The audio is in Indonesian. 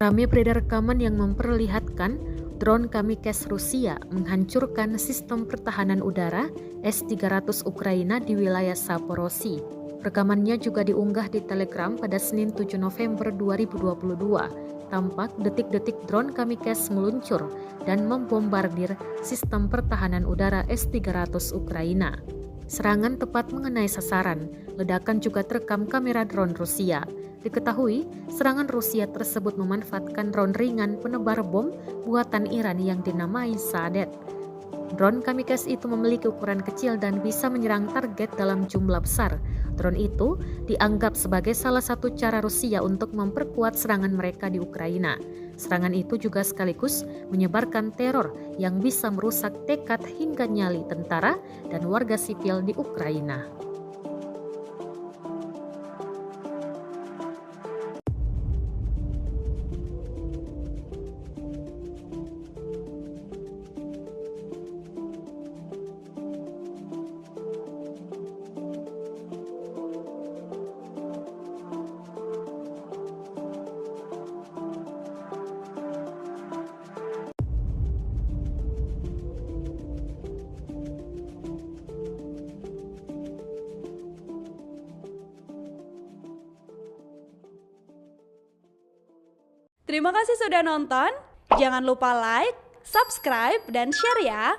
Ramai beredar rekaman yang memperlihatkan drone kamikaze Rusia menghancurkan sistem pertahanan udara S-300 Ukraina di wilayah Zaporozhye. Rekamannya juga diunggah di Telegram pada Senin 7 November 2022. Tampak detik-detik drone kamikaze meluncur dan membombardir sistem pertahanan udara S-300 Ukraina. Serangan tepat mengenai sasaran. Ledakan juga terekam kamera drone Rusia. Diketahui, serangan Rusia tersebut memanfaatkan drone ringan penebar bom buatan Iran yang dinamai Shahed. Drone kamikaze itu memiliki ukuran kecil dan bisa menyerang target dalam jumlah besar. Drone itu dianggap sebagai salah satu cara Rusia untuk memperkuat serangan mereka di Ukraina. Serangan itu juga sekaligus menyebarkan teror yang bisa merusak tekad hingga nyali tentara dan warga sipil di Ukraina. Terima kasih sudah nonton. Jangan lupa like, subscribe, dan share ya.